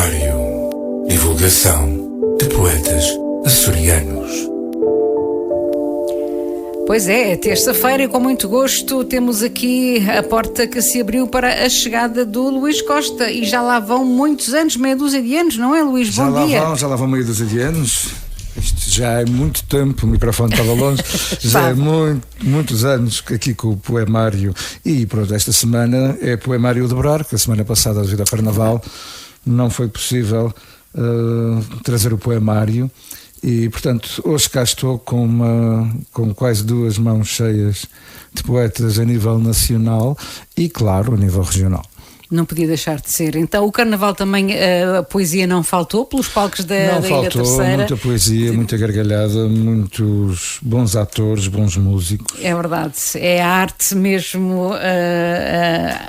Poemário. Divulgação de poetas açorianos. Pois é terça-feira e com muito gosto temos aqui a porta que se abriu para a chegada do Luís Costa e já lá vão muitos anos, meia dúzia de anos, não é, Luís? Bom dia. Já lá vão meia dúzia de anos. Isto já é muito tempo, o microfone estava longe. Já é muitos anos aqui com o poemário. E pronto, esta semana é poemário de Brarco. A semana passada, devido ao Carnaval, não foi possível trazer o poemário. E, portanto, hoje cá estou com quase duas mãos cheias de poetas a nível nacional e, claro, a nível regional. Não podia deixar de ser. Então, o Carnaval também, a poesia não faltou pelos palcos da Ilha Terceira? Não faltou, muita poesia, muita gargalhada, muitos bons atores, bons músicos. É verdade, é a arte mesmo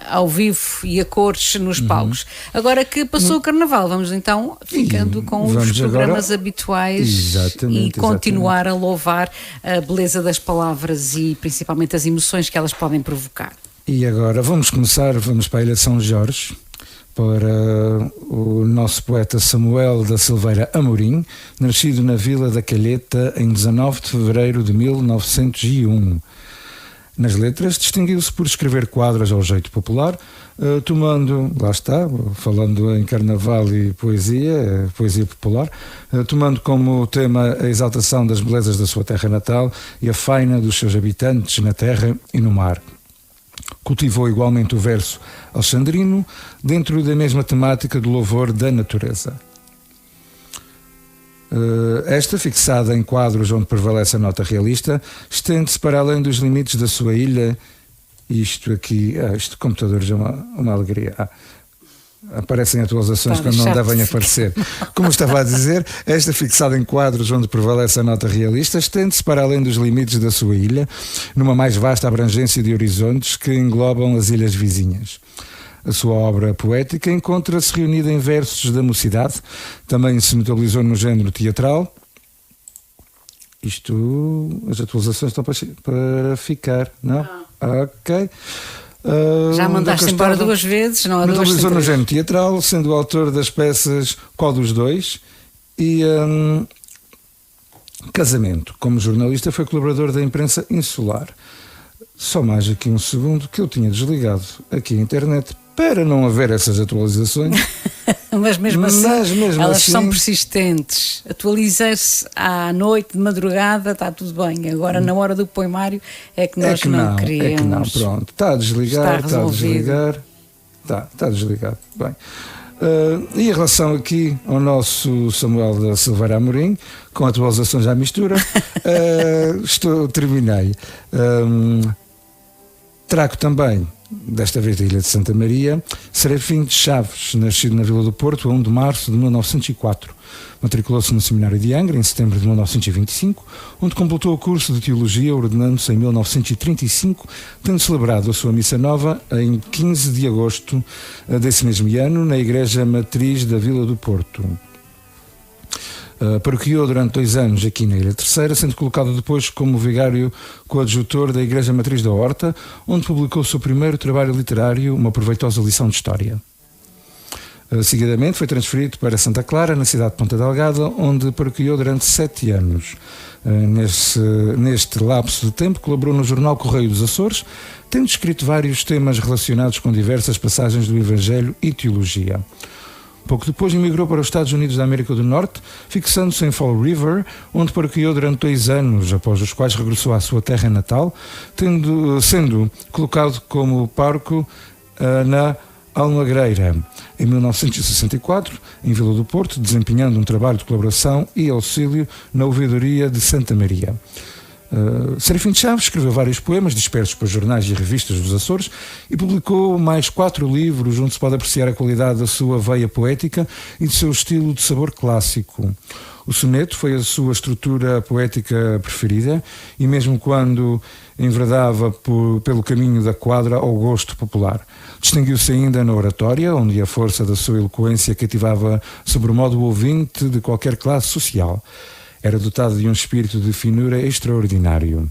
ao vivo e a cores nos palcos. Agora que passou o Carnaval, vamos então ficando com os programas habituais e continuar a louvar a beleza das palavras e principalmente as emoções que elas podem provocar. E agora vamos para a Ilha de São Jorge, para o nosso poeta Samuel da Silveira Amorim, nascido na Vila da Calheta em 19 de fevereiro de 1901. Nas letras, distinguiu-se por escrever quadras ao jeito popular, falando em Carnaval e poesia popular, tomando como tema a exaltação das belezas da sua terra natal e a faina dos seus habitantes na terra e no mar. Cultivou igualmente o verso alexandrino, dentro da mesma temática do louvor da natureza. Esta, fixada em quadros onde prevalece a nota realista, estende-se para além dos limites da sua ilha. Isto computadores é uma alegria. Aparecem atualizações quando não devem aparecer. Como estava a dizer, esta fixada em quadros onde prevalece a nota realista estende-se para além dos limites da sua ilha, numa mais vasta abrangência de horizontes que englobam as ilhas vizinhas. A sua obra poética encontra-se reunida em versos da mocidade, também se notabilizou no género teatral. As atualizações estão para ficar, não? Ok. Já mandaste embora duas vezes, não há duas. Notabilizou no género teatral, sendo o autor das peças Qual dos Dois e Casamento. Como jornalista foi colaborador da imprensa insular. Só mais aqui um segundo que eu tinha desligado aqui a internet para não haver essas atualizações. Mas mesmo assim, elas são persistentes. Atualizar-se à noite, de madrugada, está tudo bem. Agora, na hora do poemário, é que nós não queríamos. É que não, pronto. Está a desligar. Está desligado. Bem. E em relação aqui ao nosso Samuel da Silveira Amorim, com atualizações à mistura, terminei. Trago também, desta vez da Ilha de Santa Maria, Serafim de Chaves, nascido na Vila do Porto a 1 de março de 1904. Matriculou-se no Seminário de Angra em setembro de 1925, onde completou o curso de Teologia, ordenando-se em 1935, tendo celebrado a sua missa nova em 15 de agosto desse mesmo ano, na Igreja Matriz da Vila do Porto. Paroquiou durante 2 anos aqui na Ilha Terceira, sendo colocado depois como vigário coadjutor da Igreja Matriz da Horta, onde publicou o seu primeiro trabalho literário, Uma Proveitosa Lição de História. Seguidamente foi transferido para Santa Clara, na cidade de Ponta Delgada, onde paroquiou durante 7 anos. Neste lapso de tempo colaborou no jornal Correio dos Açores, tendo escrito vários temas relacionados com diversas passagens do Evangelho e teologia. Pouco depois emigrou para os Estados Unidos da América do Norte, fixando-se em Fall River, onde paroquiou durante 2 anos, após os quais regressou à sua terra natal, sendo colocado como pároco na Almagreira, em 1964, em Vila do Porto, desempenhando um trabalho de colaboração e auxílio na ouvidoria de Santa Maria. Serafim de Chaves escreveu vários poemas dispersos por jornais e revistas dos Açores e publicou mais 4 livros onde se pode apreciar a qualidade da sua veia poética e do seu estilo de sabor clássico. O soneto foi a sua estrutura poética preferida e mesmo quando enverdava pelo caminho da quadra ao gosto popular. Distinguiu-se ainda na oratória, onde a força da sua eloquência cativava sobre o modo ouvinte de qualquer classe social. Era dotado de um espírito de finura extraordinário.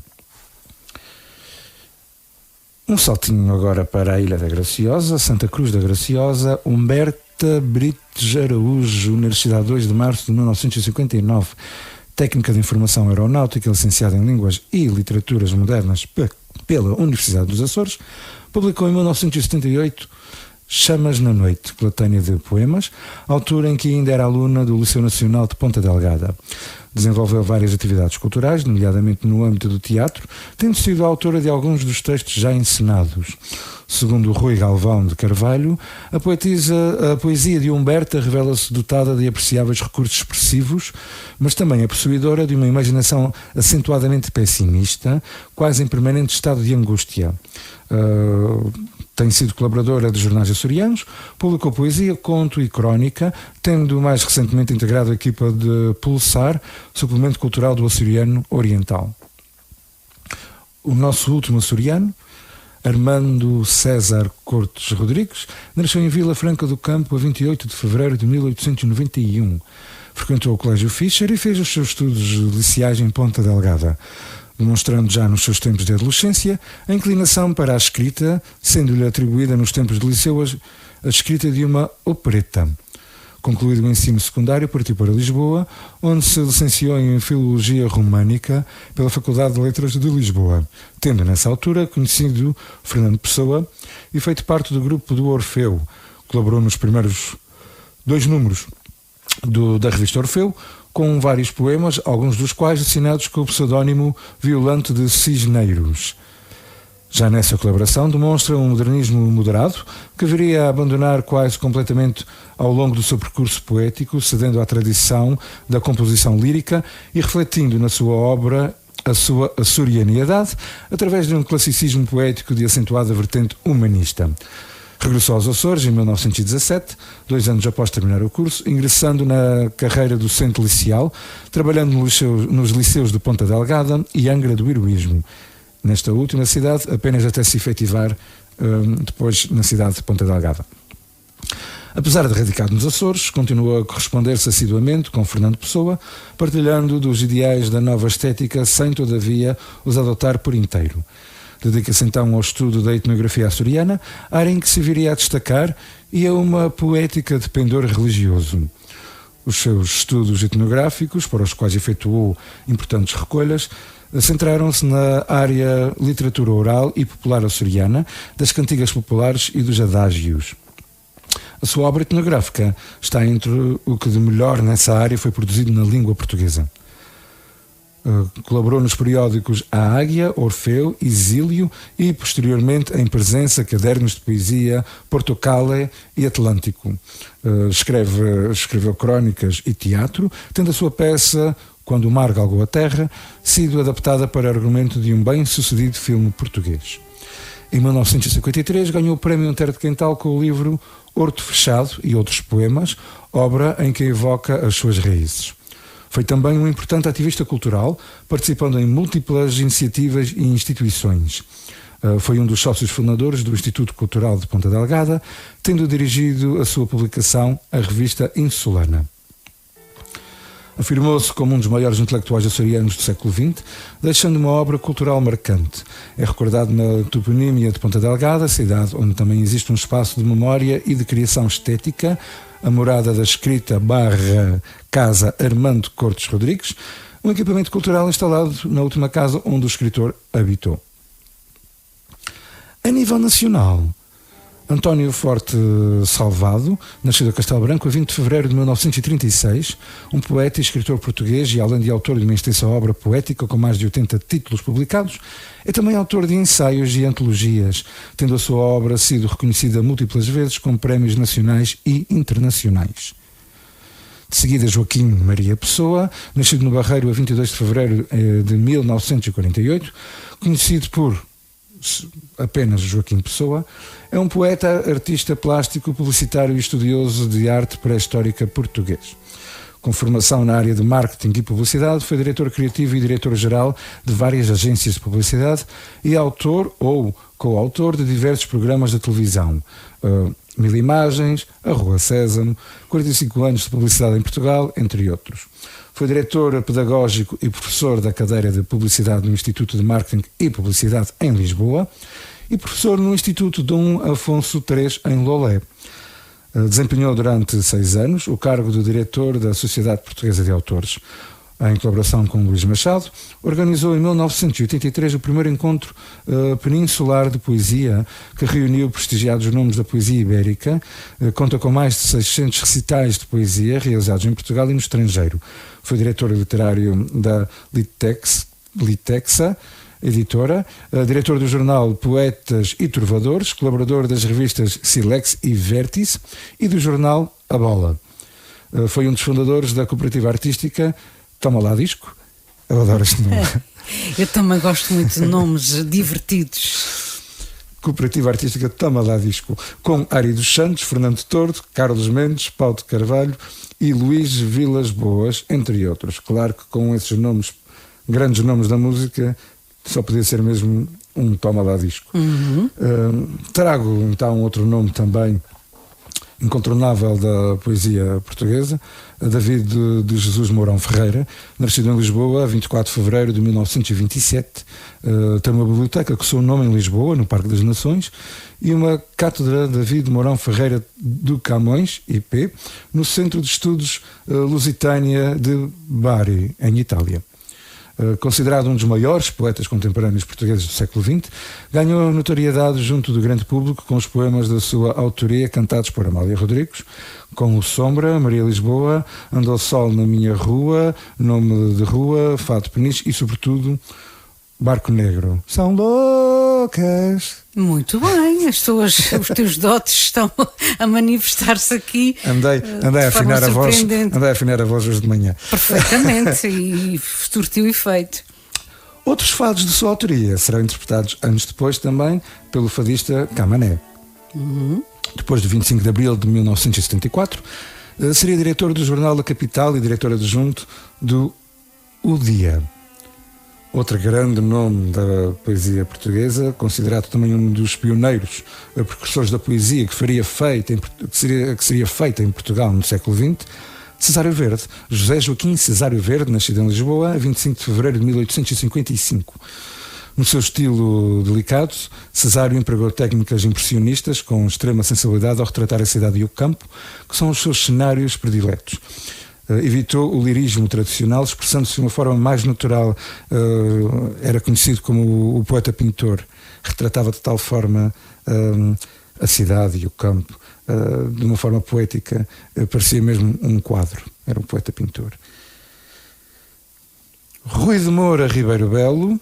Um saltinho agora para a Ilha da Graciosa, Santa Cruz da Graciosa, Humberto Marta Brites Araújo, Universidade 2 de Março de 1959, técnica de Informação Aeronáutica, licenciada em Línguas e Literaturas Modernas pela Universidade dos Açores, publicou em 1978 Chamas na Noite, coletânea de poemas, altura em que ainda era aluna do Liceu Nacional de Ponta Delgada. Desenvolveu várias atividades culturais, nomeadamente no âmbito do teatro, tendo sido autora de alguns dos textos já encenados. Segundo Rui Galvão de Carvalho, a poesia de Humberta revela-se dotada de apreciáveis recursos expressivos, mas também é possuidora de uma imaginação acentuadamente pessimista, quase em permanente estado de angústia. Tem sido colaboradora de jornais açorianos, publicou poesia, conto e crónica, tendo mais recentemente integrado a equipa de Pulsar, suplemento cultural do açoriano oriental. O nosso último açoriano, Armando César Cortes Rodrigues, nasceu em Vila Franca do Campo a 28 de fevereiro de 1891. Frequentou o Colégio Fischer e fez os seus estudos liceais em Ponta Delgada, demonstrando já nos seus tempos de adolescência a inclinação para a escrita, sendo-lhe atribuída nos tempos de liceu a escrita de uma opereta. Concluído o ensino secundário, partiu para Lisboa, onde se licenciou em Filologia Românica pela Faculdade de Letras de Lisboa, tendo nessa altura conhecido Fernando Pessoa e feito parte do grupo do Orfeu. Colaborou nos primeiros 2 números da revista Orfeu, com vários poemas, alguns dos quais assinados com o pseudónimo Violante de Cisneiros. Já nessa colaboração demonstra um modernismo moderado, que viria a abandonar quase completamente ao longo do seu percurso poético, cedendo à tradição da composição lírica e refletindo na sua obra a sua açorianidade, através de um classicismo poético de acentuada vertente humanista. Regressou aos Açores em 1917, 2 anos após terminar o curso, ingressando na carreira docente liceal, trabalhando nos liceus de Ponta Delgada e Angra do Heroísmo. Nesta última cidade, apenas até se efetivar depois na cidade de Ponta Delgada. Apesar de radicado nos Açores, continuou a corresponder-se assiduamente com Fernando Pessoa, partilhando dos ideais da nova estética, sem, todavia, os adotar por inteiro. Dedica-se então ao estudo da etnografia açoriana, área em que se viria a destacar, e a uma poética de pendor religioso. Os seus estudos etnográficos, para os quais efetuou importantes recolhas, centraram-se na área literatura oral e popular açoriana, das cantigas populares e dos adágios. A sua obra etnográfica está entre o que de melhor nessa área foi produzido na língua portuguesa. Colaborou nos periódicos A Águia, Orfeu, Exílio e, posteriormente, em Presença, Cadernos de Poesia, Portocale e Atlântico. Escreveu crónicas e teatro, tendo a sua peça Quando o Mar Galgou a Terra sido adaptada para argumento de um bem-sucedido filme português. Em 1953 ganhou o Prémio Antero de Quental com o livro Horto Fechado e Outros Poemas, obra em que evoca as suas raízes. Foi também um importante ativista cultural, participando em múltiplas iniciativas e instituições. Foi um dos sócios fundadores do Instituto Cultural de Ponta Delgada, tendo dirigido a sua publicação, a revista Insulana. Afirmou-se como um dos maiores intelectuais açorianos do século XX, deixando uma obra cultural marcante. É recordado na toponímia de Ponta Delgada, cidade onde também existe um espaço de memória e de criação estética, a morada da escrita / Casa Armando Cortes Rodrigues, um equipamento cultural instalado na última casa onde o escritor habitou. A nível nacional, António Forte Salvado, nascido a Castelo Branco a 20 de fevereiro de 1936, um poeta e escritor português e, além de autor de uma extensa obra poética com mais de 80 títulos publicados, é também autor de ensaios e antologias, tendo a sua obra sido reconhecida múltiplas vezes com prémios nacionais e internacionais. De seguida, Joaquim Maria Pessoa, nascido no Barreiro a 22 de fevereiro de 1948, conhecido por apenas Joaquim Pessoa, é um poeta, artista plástico, publicitário e estudioso de arte pré-histórica português. Com formação na área de marketing e publicidade, foi diretor criativo e diretor-geral de várias agências de publicidade e autor ou coautor de diversos programas de televisão. 1000 Imagens, A Rua Sésamo, 45 anos de publicidade em Portugal, entre outros. Foi diretor pedagógico e professor da cadeira de Publicidade no Instituto de Marketing e Publicidade em Lisboa e professor no Instituto Dom Afonso III em Lolé. Desempenhou durante 6 anos o cargo de diretor da Sociedade Portuguesa de Autores. Em colaboração com Luís Machado, organizou em 1983 o primeiro encontro peninsular de poesia, que reuniu prestigiados nomes da poesia ibérica. Conta com mais de 600 recitais de poesia realizados em Portugal e no estrangeiro. Foi diretor literário da Litexa, editora, diretor do jornal Poetas e Trovadores, colaborador das revistas Silex e Vértice e do jornal A Bola. Foi um dos fundadores da cooperativa artística Toma Lá Disco. Eu adoro este nome. Eu também gosto muito de nomes divertidos. Cooperativa Artística Toma Lá Disco, com Ari dos Santos, Fernando Tordo, Carlos Mendes, Paulo de Carvalho e Luís Vilas Boas, entre outros. Claro que com esses nomes, grandes nomes da música, só podia ser mesmo um Toma Lá Disco. Trago então outro nome também incontornável da poesia portuguesa, David de Jesus Mourão Ferreira, nascido em Lisboa a 24 de fevereiro de 1927. Tem uma biblioteca com o seu nome em Lisboa, no Parque das Nações, e uma cátedra David Mourão Ferreira do Camões, IP, no Centro de Estudos Lusitânia de Bari, em Itália. Considerado um dos maiores poetas contemporâneos portugueses do século XX, ganhou notoriedade junto do grande público com os poemas da sua autoria cantados por Amália Rodrigues, como Sombra, Maria Lisboa, Anda ao Sol na Minha Rua, Nome de Rua, Fado Peniche e, sobretudo, Barco Negro. São loucas. Muito bem, os teus dotes estão a manifestar-se aqui. Andei a afinar a voz hoje de manhã. Perfeitamente, e surtiu efeito. Outros fados de sua autoria serão interpretados anos depois também pelo fadista Camané. Depois de 25 de abril de 1974, seria diretor do Jornal da Capital e diretor adjunto do O Dia. Outro grande nome da poesia portuguesa, considerado também um dos pioneiros, precursores da poesia que seria feita em Portugal no século XX, Cesário Verde. José Joaquim Cesário Verde, nascido em Lisboa a 25 de fevereiro de 1855. No seu estilo delicado, Cesário empregou técnicas impressionistas com extrema sensibilidade ao retratar a cidade e o campo, que são os seus cenários prediletos. Evitou o lirismo tradicional, expressando-se de uma forma mais natural. Era conhecido como o poeta-pintor. Retratava de tal forma a cidade e o campo, de uma forma poética, parecia mesmo um quadro. Era um poeta-pintor. Rui de Moura Ribeiro Belo,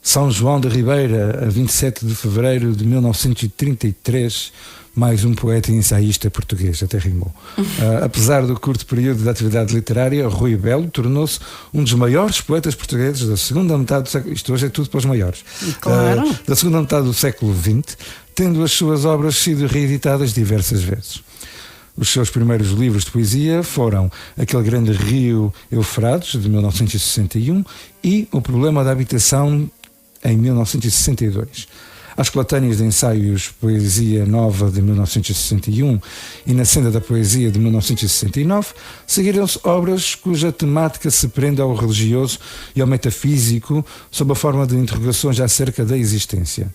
São João de Ribeira, a 27 de fevereiro de 1933, mais um poeta e ensaísta português, até rimou. Apesar do curto período de atividade literária, Rui Belo tornou-se um dos maiores poetas portugueses da segunda metade do século... Isto hoje é tudo para os maiores. Claro. Da segunda metade do século XX, tendo as suas obras sido reeditadas diversas vezes. Os seus primeiros livros de poesia foram Aquele Grande Rio Eufrates, de 1961, e O Problema da Habitação, em 1962. As coletâneas de ensaios Poesia Nova, de 1961, e Na Senda da Poesia, de 1969, seguiram-se obras cuja temática se prende ao religioso e ao metafísico, sob a forma de interrogações acerca da existência.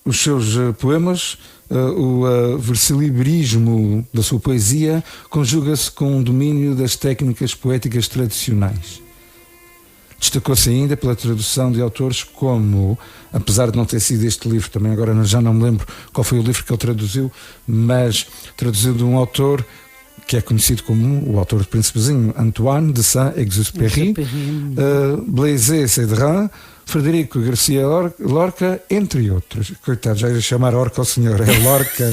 Os seus poemas, o versilibrismo da sua poesia, conjuga-se com um domínio das técnicas poéticas tradicionais. Destacou-se ainda pela tradução de autores como, apesar de não ter sido este livro, também agora já não me lembro qual foi o livro que ele traduziu, mas traduziu de um autor que é conhecido como o autor do Príncipezinho, Antoine de Saint-Exupéry, Blaise Cédrin, Frederico Garcia Lorca, entre outros. Coitado, já ia chamar Orca ao senhor, é Lorca.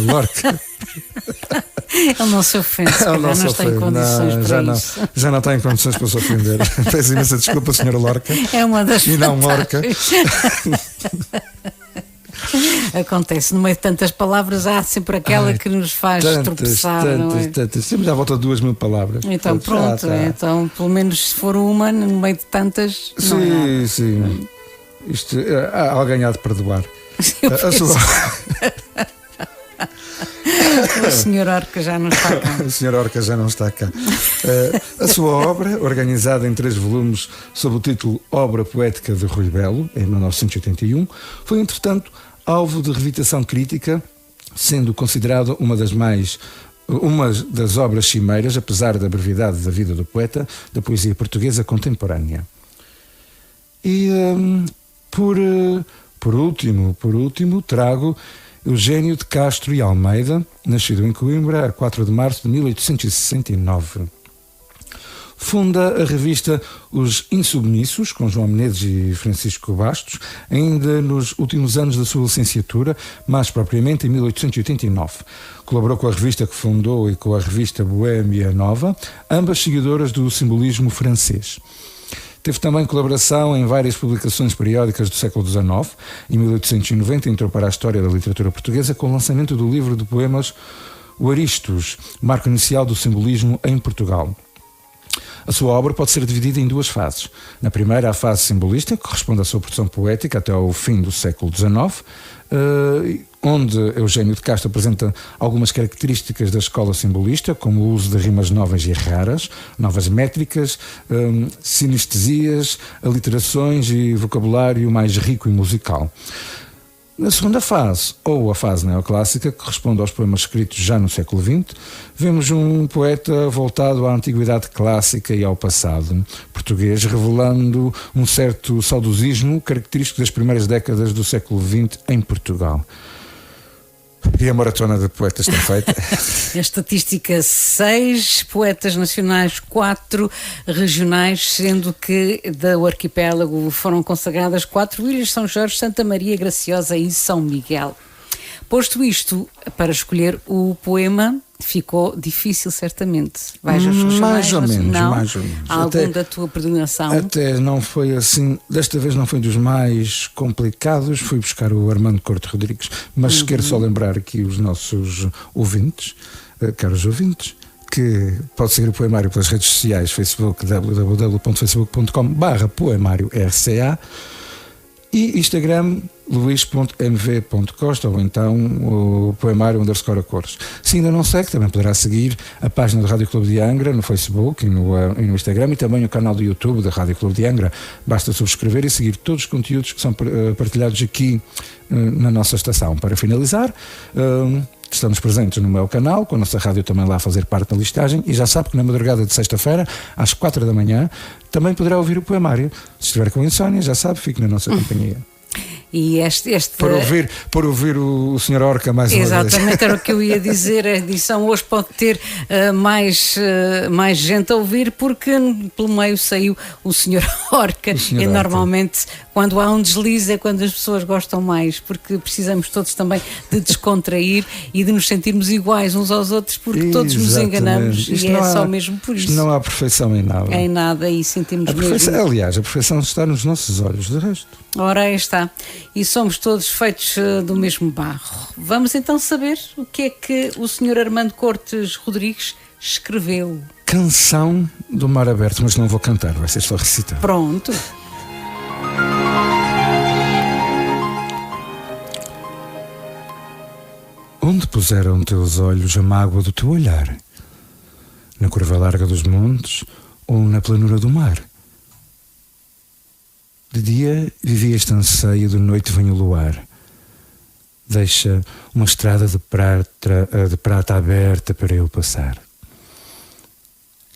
Ele não se ofende, não está em condições para isso. Já não está em condições para se ofender. Peço imensa desculpa, senhora Lorca. É uma das e não Orca. Acontece, no meio de tantas palavras há sempre aquela que nos faz tropeçar. Tantas. Sempre à volta de 2.000 palavras. Então pronto, então pelo menos se for uma no meio de tantas. Sim. Isto, alguém há de perdoar. O senhor Orca já não está cá. O senhor Orca já não está cá. A sua obra, organizada em 3 volumes sob o título Obra Poética de Rui Belo, em 1981, foi entretanto alvo de revisitação crítica, sendo considerado uma das obras cimeiras, apesar da brevidade da vida do poeta, da poesia portuguesa contemporânea. E por último, trago Eugênio de Castro e Almeida, nascido em Coimbra a 4 de março de 1869. Funda a revista Os Insubmissos, com João Menezes e Francisco Bastos, ainda nos últimos anos da sua licenciatura, mais propriamente em 1889. Colaborou com a revista que fundou e com a revista Boêmia Nova, ambas seguidoras do simbolismo francês. Teve também colaboração em várias publicações periódicas do século XIX. Em 1890 entrou para a história da literatura portuguesa com o lançamento do livro de poemas O Aristos, marco inicial do simbolismo em Portugal. A sua obra pode ser dividida em duas fases. Na primeira, a fase simbolista, que corresponde à sua produção poética até ao fim do século XIX, onde Eugênio de Castro apresenta algumas características da escola simbolista, como o uso de rimas novas e raras, novas métricas, sinestesias, aliterações e vocabulário mais rico e musical. Na segunda fase, ou a fase neoclássica, que corresponde aos poemas escritos já no século XX, vemos um poeta voltado à antiguidade clássica e ao passado português, revelando um certo saudosismo característico das primeiras décadas do século XX em Portugal. E a maratona de poetas está feita. A estatística: 6 poetas nacionais, 4 regionais, sendo que do arquipélago foram consagradas 4 ilhas: São Jorge, Santa Maria, Graciosa e São Miguel. Posto isto, para escolher o poema ficou difícil, certamente. Vais aos regionais? Mais ou menos. Há algum da tua predileção? Até não foi assim, desta vez não foi dos mais complicados, fui buscar o Armando Corte Rodrigues, mas quero só lembrar aqui os nossos ouvintes, caros ouvintes, que pode seguir o Poemário pelas redes sociais, Facebook, www.facebook.com/poemário-rca, e Instagram, luís.mv.costa, ou então o poemário_acores. Se ainda não segue, também poderá seguir a página do Rádio Clube de Angra no Facebook e no Instagram, e também o canal do YouTube da Rádio Clube de Angra. Basta subscrever e seguir todos os conteúdos que são partilhados aqui na nossa estação. Para finalizar, estamos presentes no meu canal, com a nossa rádio também lá a fazer parte da listagem, e já sabe que na madrugada de sexta-feira, às 4 da manhã, também poderá ouvir o Poemário. Se estiver com insónia, já sabe, fique na nossa companhia. E Por ouvir o Sr. Orca mais uma vez. Exatamente, era o que eu ia dizer. A edição hoje pode ter mais gente a ouvir, porque pelo meio saiu o Sr. Orca. E normalmente, quando há um deslize, é quando as pessoas gostam mais, porque precisamos todos também de descontrair e de nos sentirmos iguais uns aos outros, porque todos nos enganamos. Isto e só mesmo por isso. Não há perfeição em nada. Em nada, e sentimos mesmo. Aliás, a perfeição está nos nossos olhos, de resto. Ora, aí está. E somos todos feitos do mesmo barro. Vamos então saber o que é que o Sr. Armando Cortes Rodrigues escreveu. Canção do Mar Aberto, mas não vou cantar, vai ser só recitar. Pronto. Onde puseram teus olhos a mágoa do teu olhar? Na curva larga dos montes ou na planura do mar? De dia vivia este anseio, de noite vem o luar. Deixa uma estrada de prata aberta para eu passar.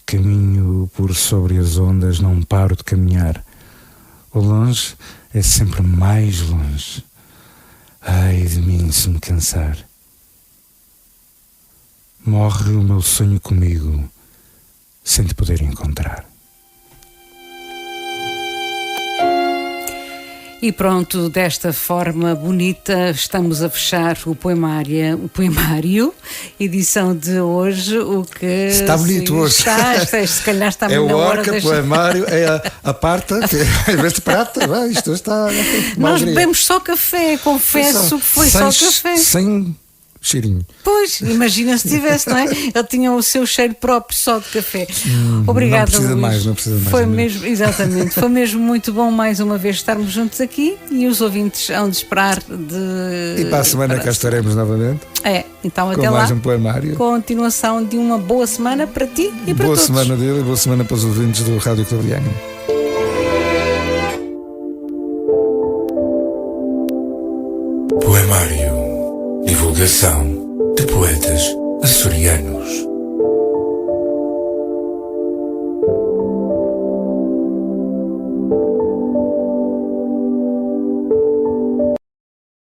Caminho por sobre as ondas, não paro de caminhar. O longe é sempre mais longe. Ai de mim se me cansar. Morre o meu sonho comigo, sem te poder encontrar. E pronto, desta forma bonita estamos a fechar o poemário, edição de hoje. O que está bonito hoje. Se calhar está é na o hora. Orca, poemário, é a parta, que em vez de prata, isto está. Nós bebemos só café, confesso que foi só café. Sem cheirinho. Pois, imagina se tivesse, não é? Ele tinha o seu cheiro próprio só de café. Obrigada, Luís. Não precisa mais. Foi mesmo, exatamente, foi mesmo muito bom mais uma vez estarmos juntos aqui, e os ouvintes hão de esperar E para a semana cá estaremos novamente. Então com até lá. Mais um poemário. Continuação de uma boa semana para ti e para todos. Boa semana dele e boa semana para os ouvintes do Rádio Clube de Angra. Poemário. Divulgação de poetas açorianos.